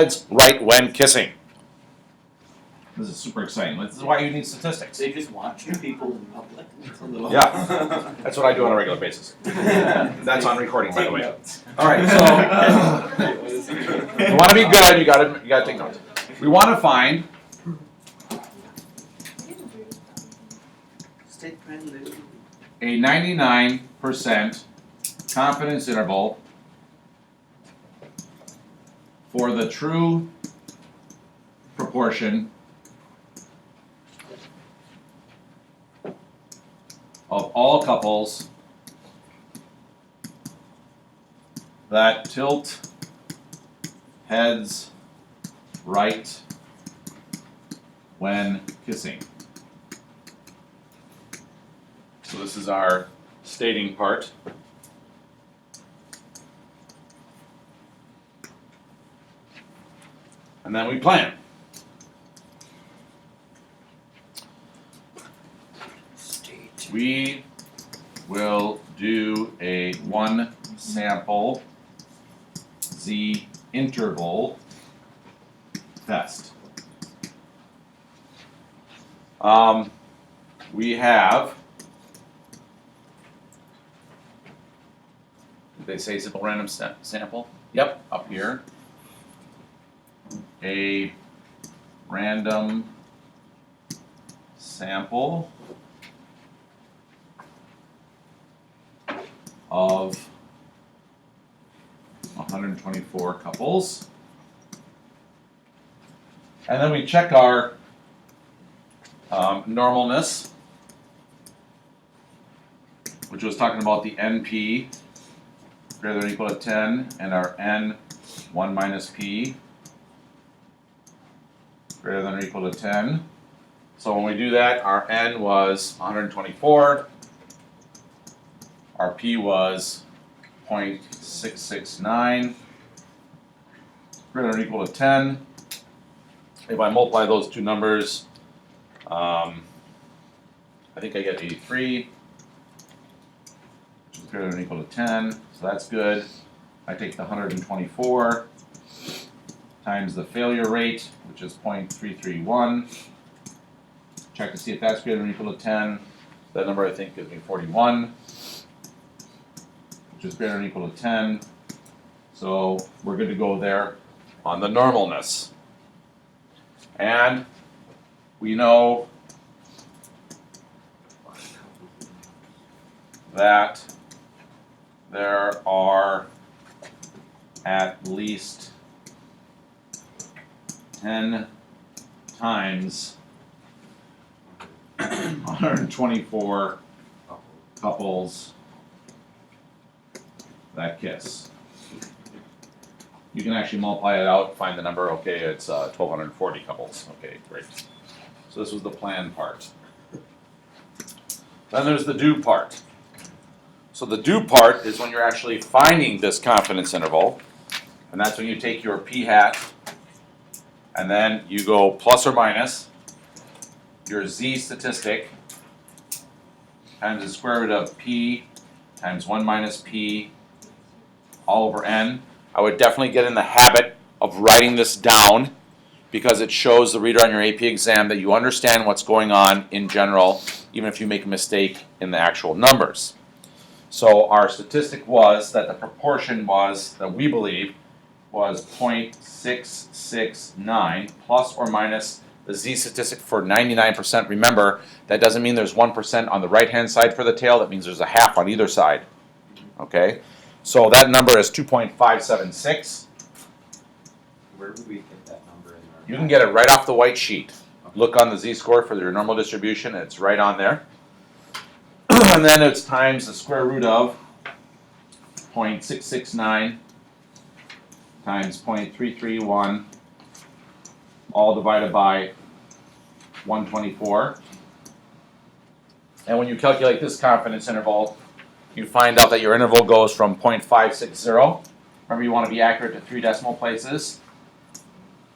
heads right when kissing. This is super exciting. This is why you need statistics. They just watch people in public. It's a little Yeah, that's what I do on a regular basis. That's on recording, by the way. Notes. All right, so you want to be good. You got to take notes. We want to find a 99% confidence interval for the true proportion of all couples that tilt heads right when kissing. So this is our stating part. And then we plan. We will do a one sample Z interval test. We have, did they say simple random sample? Yep, up here. A random sample of 124 couples. And then we check our normalness, which was talking about the NP greater than or equal to 10 and our N 1 minus P greater than or equal to 10. So when we do that, our N was 124, our P was 0.669, greater than or equal to 10. If I multiply those two numbers, I think I get 83, which is greater than or equal to 10, so that's good. I take the 124 times the failure rate, which is 0.331. Check to see if that's greater than or equal to 10. That number I think gives me 41, which is greater than or equal to 10. So we're good to go there on the normalness. And we know that there are at least 10 times 124 couples that kiss. You can actually multiply it out, find the number. Okay, it's 1,240 couples. Okay, great. So this was the plan part. Then there's the do part. So the do part is when you're actually finding this confidence interval, and that's when you take your p hat, and then you go plus or minus your z statistic times the square root of p times 1 minus p all over n. I would definitely get in the habit of writing this down because it shows the reader on your AP exam that you understand what's going on in general, even if you make a mistake in the actual numbers. So our statistic was that the proportion was, that we believe, was 0.669 plus or minus the z statistic for 99%. Remember, that doesn't mean there's 1% on the right-hand side for the tail. That means there's a half on either side. Okay? So that number is 2.576. Where would we get that number in our? You can get it right off the white sheet. Look on the z-score for your normal distribution, and it's right on there. And then it's times the square root of 0.669 times 0.331, all divided by 124. And when you calculate this confidence interval, you find out that your interval goes from 0.560. Remember, you want to be accurate to 3 decimal places.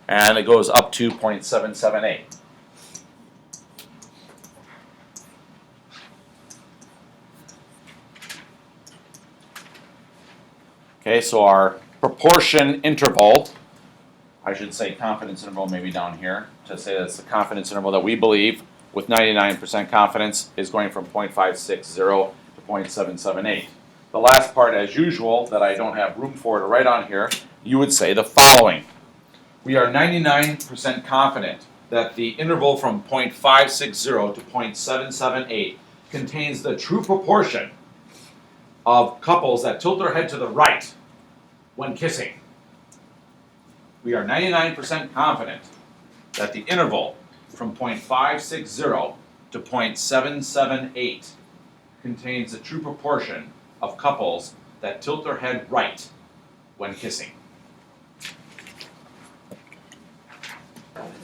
And it goes up to 0.778. Okay, so our proportion interval I should say confidence interval maybe down here to say that's the confidence interval that we believe with 99% confidence is going from 0.560 to 0.778. The last part, as usual, that I don't have room for to write on here, you would say the following. We are 99% confident that the interval from 0.560 to 0.778 contains the true proportion of couples that tilt their head to the right when kissing. We are 99% confident that the interval from 0.560 to 0.778 contains the true proportion of couples that tilt their head right when kissing.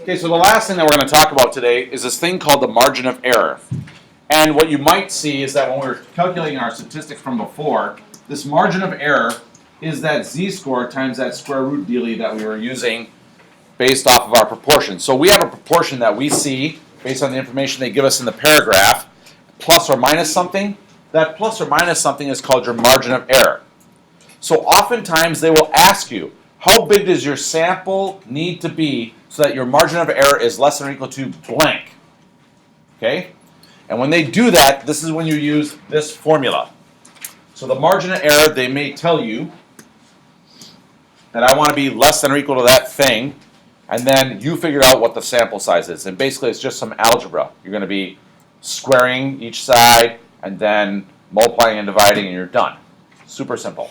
Okay, so the last thing that we're going to talk about today is this thing called the margin of error. And what you might see is that when we're calculating our statistics from before, this margin of error is that z-score times that square root dealie that we were using based off of our proportion. So we have a proportion that we see based on the information they give us in the paragraph, plus or minus something. That plus or minus something is called your margin of error. So oftentimes they will ask you, how big does your sample need to be so that your margin of error is less than or equal to blank? Okay? And when they do that, this is when you use this formula. So the margin of error, they may tell you that I want to be less than or equal to that thing, and then you figure out what the sample size is. And basically it's just some algebra. You're going to be squaring each side and then multiplying and dividing and you're done. Super simple.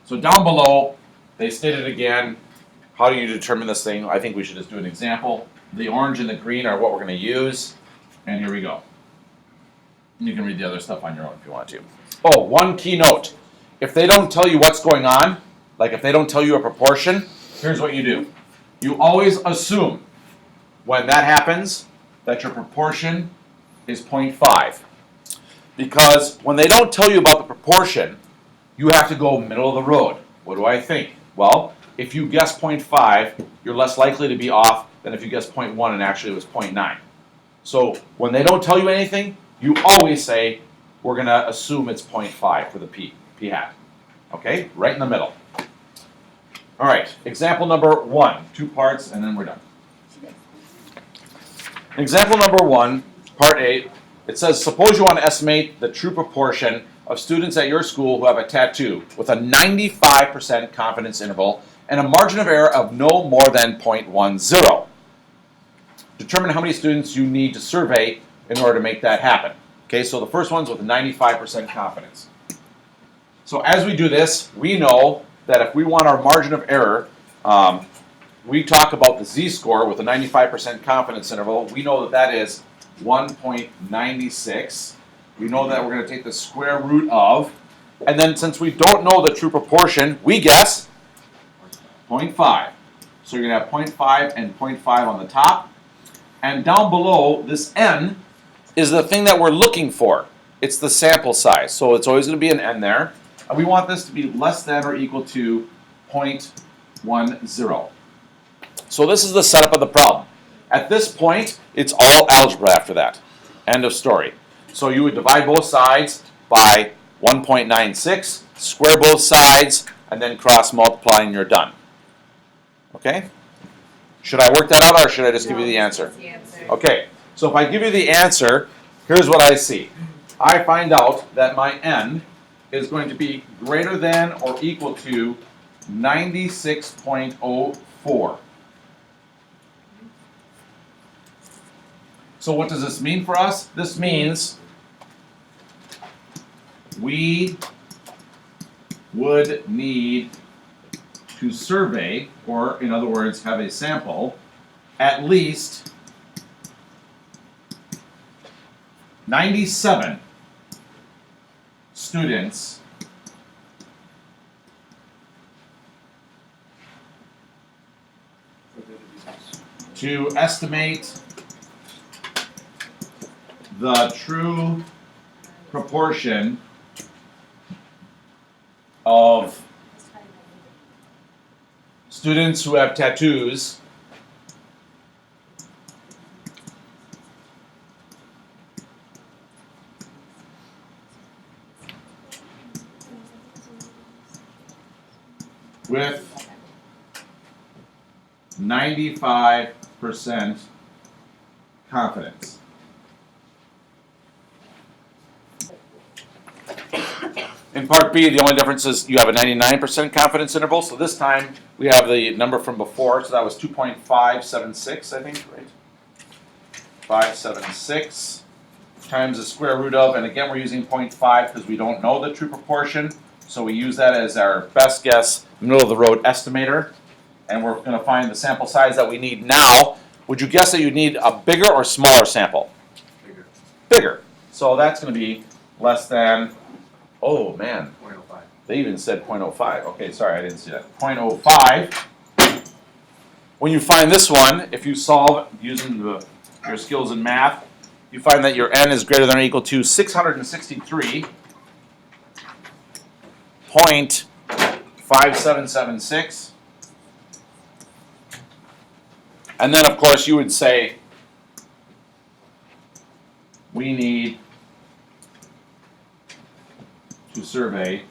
So down below, they stated again, how do you determine this thing? I think we should just do an example. The orange and the green are what we're going to use. And here we go. You can read the other stuff on your own if you want to. Oh, one key note. If they don't tell you what's going on, like if they don't tell you a proportion, here's what you do. You always assume when that happens that your proportion is 0.5. Because when they don't tell you about the proportion, you have to go middle of the road. What do I think? Well, if you guess 0.5, you're less likely to be off than if you guess 0.1 and actually it was 0.9. So when they don't tell you anything, you always say, we're going to assume it's 0.5 for the p hat. Okay? Right in the middle. All right, example number 1, 2 parts, and then we're done. Example number 1, part A, it says, suppose you want to estimate the true proportion of students at your school who have a tattoo with a 95% confidence interval and a margin of error of no more than 0.10. Determine how many students you need to survey in order to make that happen. Okay, so the first one's with a 95% confidence. So as we do this, we know that if we want our margin of error, we talk about the z-score with a 95% confidence interval. We know that that is 1.96. We know that we're going to take the square root of, and then since we don't know the true proportion, we guess 0.5. So you're going to have 0.5 and 0.5 on the top. And down below, this n is the thing that we're looking for. It's the sample size. So it's always going to be an n there. And we want this to be less than or equal to 0.10. So this is the setup of the problem. At this point, it's all algebra after that. End of story. So you would divide both sides by 1.96, square both sides, and then cross multiply and you're done. Okay? Should I work that out or should I just give you the answer? Okay, so if I give you the answer, here's what I see. I find out that my n is going to be greater than or equal to 96.04. So what does this mean for us? This means we would need to survey, or in other words, have a sample, at least 97 students to estimate the true proportion of students who have tattoos with 95% confidence. In part B, the only difference is you have a 99% confidence interval, so this time we have the number from before, so that was 2.576, I think, right? 576 times the square root of, and again we're using 0.5 because we don't know the true proportion, so we use that as our best guess, middle of the road estimator, and we're going to find the sample size that we need now. Would you guess that you need a bigger or smaller sample? Bigger. Bigger. So that's going to be less than, oh man, 0.05. they even said 0.05. Okay, sorry, I didn't see that. 0.05. When you find this one, if you solve using your skills in math, you find that your n is greater than or equal to 663.5776. And then, of course, you would say, we need to survey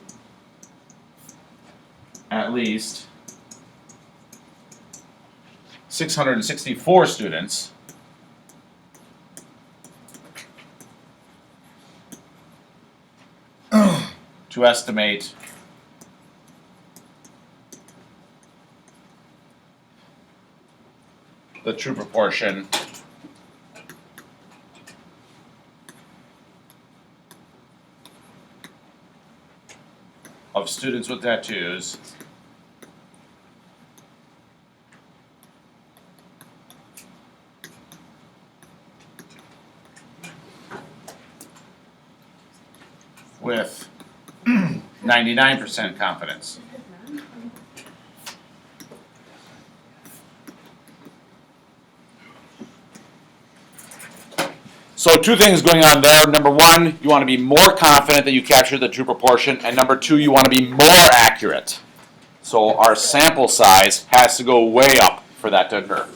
at least 664 students to estimate the true proportion of students with tattoos with 99% confidence. So two things going on there. Number one, you want to be more confident that you captured the true proportion, and number two, you want to be more accurate. So our sample size has to go way up for that to occur.